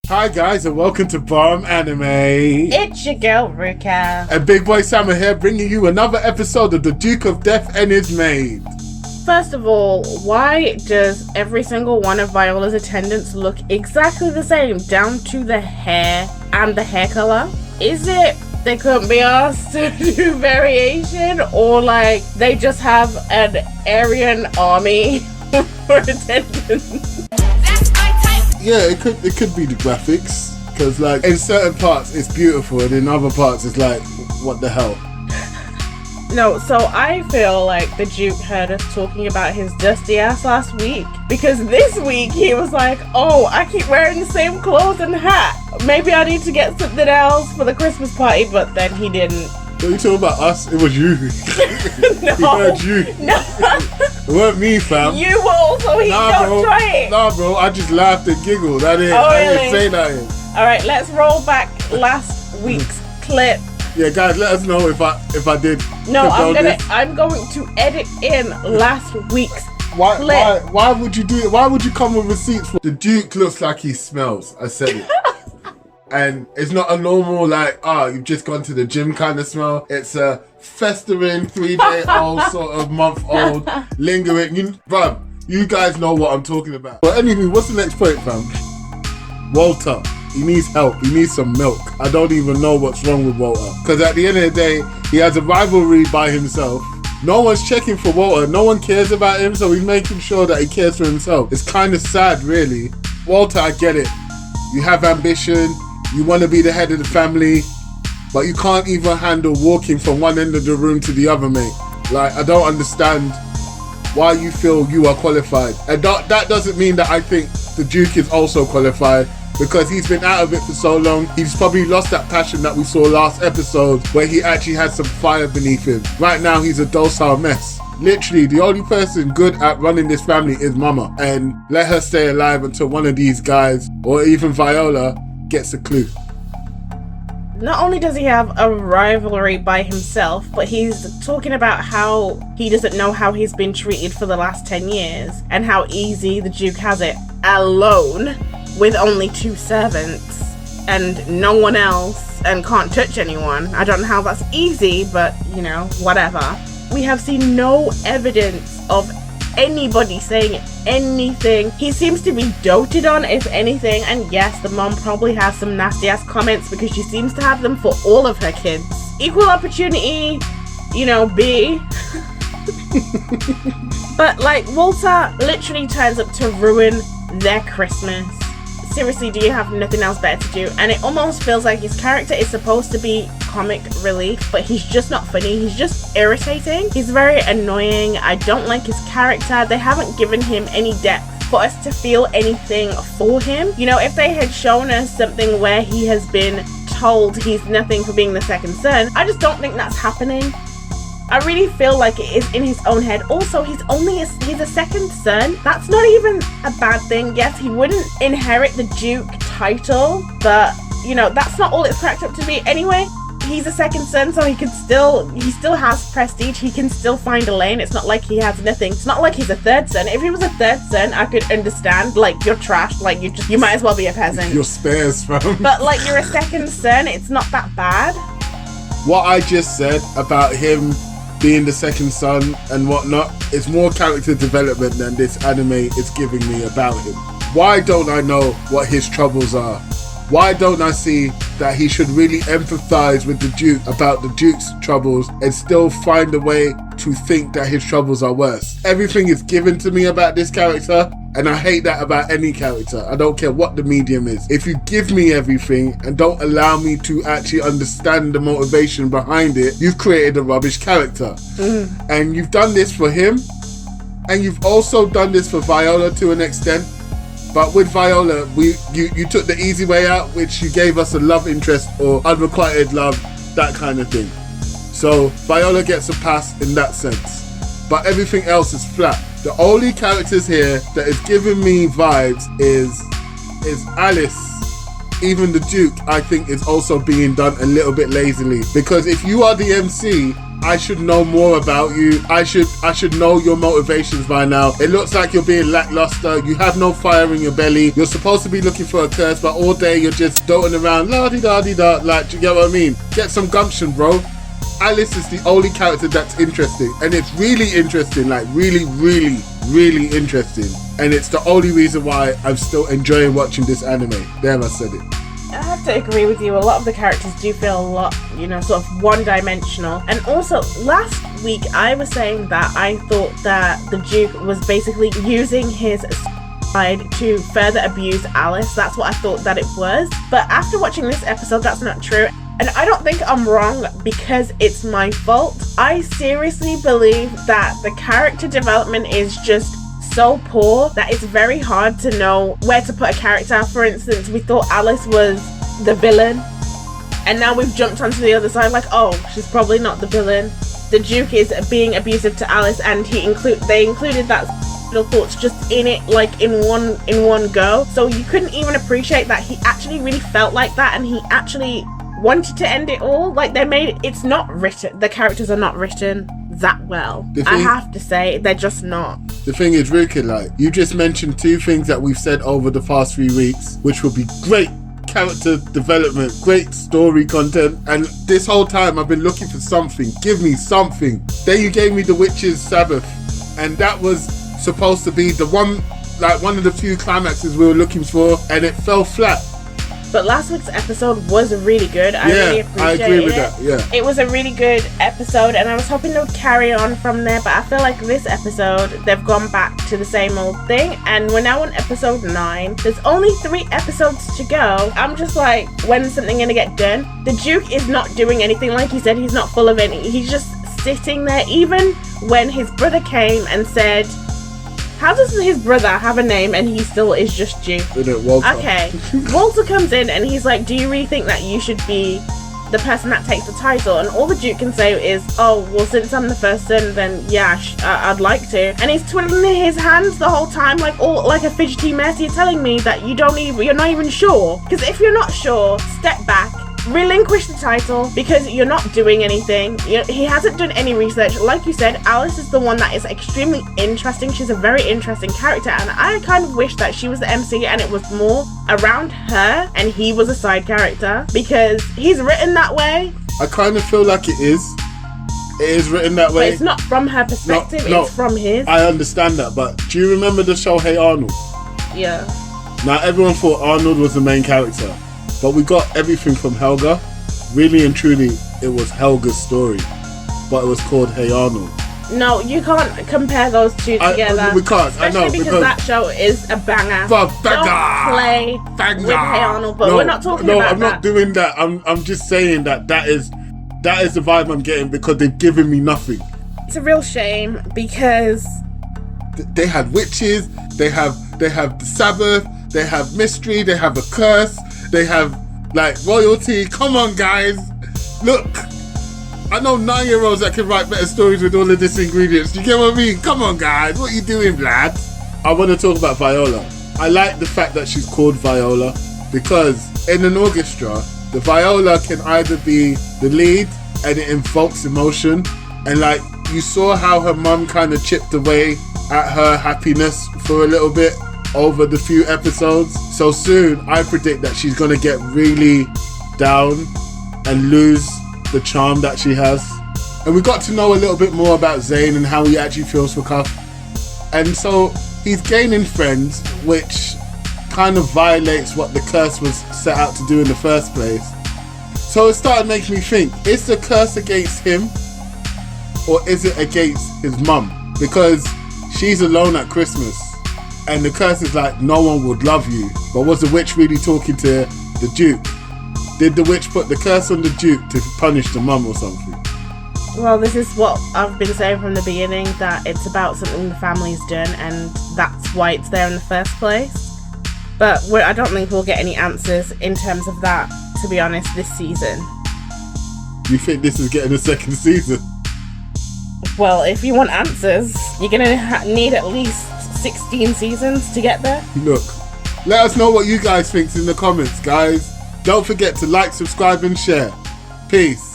Hi guys and welcome to Bomb Anime. It's your girl Ruka. And Big Boy Sama here bringing you another episode of The Duke of Death and His Maid. First of all, why does every single one of Viola's attendants look exactly the same down to the hair and the hair color? Is it they couldn't be asked to do variation, or like they just have an Aryan army for attendants? Yeah, it could be the graphics, because like in certain parts it's beautiful and in other parts it's like, what the hell? No, so I feel like the Duke heard us talking about his dusty ass last week, because this week he was like, oh, I keep wearing the same clothes and hat. Maybe I need to get something else for the Christmas party, but then he didn't. What are you talking about us? It was you. No. He heard you. No. It wasn't me, fam. You were also, don't try it. Nah, bro, I just laughed and giggled. I didn't say nothing. Alright, let's roll back last week's clip. Yeah, guys, let us know if I did. No, I'm going to edit in last week's clip. Why would you do it? Why would you come with receipts? The Duke looks like he smells. I said it. And it's not a normal, like, you've just gone to the gym kind of smell. It's a festering 3-day-old, sort of month-old, lingering. You guys know what I'm talking about. But anyway, what's the next point, fam? Walter, he needs help. He needs some milk. I don't even know what's wrong with Walter. Because at the end of the day, he has a rivalry by himself. No one's checking for Walter. No one cares about him, so he's making sure that he cares for himself. It's kind of sad, really. Walter, I get it. You have ambition. You want to be the head of the family, but you can't even handle walking from one end of the room to the other, mate. Like, I don't understand why you feel you are qualified. And that doesn't mean that I think the Duke is also qualified, because he's been out of it for so long. He's probably lost that passion that we saw last episode, where he actually had some fire beneath him. Right now, he's a docile mess. Literally, the only person good at running this family is Mama. And let her stay alive until one of these guys, or even Viola, gets a clue. Not only does he have a rivalry by himself, but he's talking about how he doesn't know how he's been treated for the last 10 years and how easy the Duke has it alone with only 2 servants and no one else and can't touch anyone. I don't know how that's easy, but whatever. We have seen no evidence of anybody saying anything. He seems to be doted on, if anything, and yes, the mom probably has some nasty ass comments because she seems to have them for all of her kids. Equal opportunity, B. But like, Walter literally turns up to ruin their Christmas. Seriously, do you have nothing else better to do? And it almost feels like his character is supposed to be comic relief, but he's just not funny. He's just irritating. He's very annoying. I don't like his character. They haven't given him any depth for us to feel anything for him. If they had shown us something where he has been told he's nothing for being the second son, I just don't think that's happening. I really feel like it is in his own head. Also, he's a second son. That's not even a bad thing. Yes, he wouldn't inherit the Duke title, but that's not all it's cracked up to be anyway. He's a second son, so he still has prestige. He can still find a lane. It's not like he has nothing. It's not like he's a third son. If he was a third son, I could understand. Like, you're trash. Like, you might as well be a peasant. You're spares, fam. But like, you're a second son. It's not that bad. What I just said about him being the second son and whatnot, it's more character development than this anime is giving me about him. Why don't I know what his troubles are? Why don't I see that he should really empathize with the Duke about the Duke's troubles and still find a way to think that his troubles are worse? Everything is given to me about this character, and I hate that about any character. I don't care what the medium is. If you give me everything and don't allow me to actually understand the motivation behind it, you've created a rubbish character. And you've done this for him, and you've also done this for Viola to an extent. But with Viola, you took the easy way out, which you gave us a love interest or unrequited love, that kind of thing. So Viola gets a pass in that sense. But everything else is flat. The only characters here that is giving me vibes is Alice. Even the Duke, I think, is also being done a little bit lazily. Because if you are the MC, I should know more about you. I should know your motivations by now. It looks like you're being lackluster. You have no fire in your belly. You're supposed to be looking for a curse, but all day you're just doting around, la-di-da-di-da. Like, do you get what I mean? Get some gumption, bro. Alice is the only character that's interesting, and it's really interesting, like really, really, really interesting, and it's the only reason why I'm still enjoying watching this anime. There, I said it. I have to agree with you. A lot of the characters do feel a lot, sort of one-dimensional. And also, last week I was saying that I thought that the Duke was basically using his side to further abuse Alice. That's what I thought that it was. But after watching this episode, that's not true. And I don't think I'm wrong because it's my fault. I seriously believe that the character development is just so poor that it's very hard to know where to put a character. For instance, we thought Alice was the villain, and now we've jumped onto the other side like, oh, she's probably not the villain. The Duke is being abusive to Alice, and they included that thoughts just in it, like in one go. So you couldn't even appreciate that he actually really felt like that, and he actually wanted to end it all. Like, it's not written, the characters are not written that well. I have to say, they're just not. The thing is, Ruki, like, you just mentioned two things that we've said over the past 3 weeks, which will be great character development, great story content, and this whole time I've been looking for something. Give me something. Then you gave me the Witch's Sabbath, and that was supposed to be the one of the few climaxes we were looking for, and it fell flat. But last week's episode was really good. I really appreciated it. I agree with that, yeah. It was a really good episode, and I was hoping they would carry on from there, but I feel like this episode, they've gone back to the same old thing, and we're now on episode 9. There's only 3 episodes to go. I'm just like, when's something gonna get done? The Duke is not doing anything. Like he said, he's not full of any. He's just sitting there. Even when his brother came and said, how does his brother have a name and he still is just Duke? Walter. Okay. Walter comes in and he's like, do you really think that you should be the person that takes the title? And all the Duke can say is, oh, well, since I'm the first son, then yeah, I'd like to. And he's twiddling his hands the whole time, like a fidgety mess. You're telling me that you're not even sure. Because if you're not sure, step back. Relinquish the title because you're not doing anything. He hasn't done any research. Like you said, Alice is the one that is extremely interesting. She's a very interesting character, and I kind of wish that she was the MC and it was more around her and he was a side character, because he's written that way. I kind of feel like it is. It is written that way. But it's not from her perspective, it's from his. I understand that, but do you remember the show Hey Arnold? Yeah. Now, everyone thought Arnold was the main character, but we got everything from Helga. Really and truly, it was Helga's story, but it was called Hey Arnold. No, you can't compare those two together. We can't. Especially I know because that show is a banger. Don't play with Hey Arnold, but we're not talking about that. No, I'm not doing that. I'm just saying that is the vibe I'm getting, because they've given me nothing. It's a real shame because they had witches. They have the Sabbath. They have mystery. They have a curse. They have like royalty. Come on, guys. Look, I know 9-year-olds that can write better stories with all of these ingredients. You get what I mean? Come on, guys. What are you doing, lad? I want to talk about Viola. I like the fact that she's called Viola, because in an orchestra, the viola can either be the lead and it invokes emotion. And like, you saw how her mum kind of chipped away at her happiness for a little bit over the few episodes. So soon, I predict that she's gonna get really down and lose the charm that she has. And we got to know a little bit more about Zain and how he actually feels for Cuff. And so he's gaining friends, which kind of violates what the curse was set out to do in the first place. So it started making me think, is the curse against him or is it against his mum? Because she's alone at Christmas. And the curse is like, no one would love you. But was the witch really talking to the Duke? Did the witch put the curse on the Duke to punish the mum or something? Well, this is what I've been saying from the beginning, that it's about something the family's done, and that's why it's there in the first place. But I don't think we'll get any answers in terms of that, to be honest, this season. You think this is getting a second season? Well, if you want answers, you're gonna need at least 16 seasons to get there. Look, let us know what you guys think in the comments, guys. Don't forget to like, subscribe and share. Peace.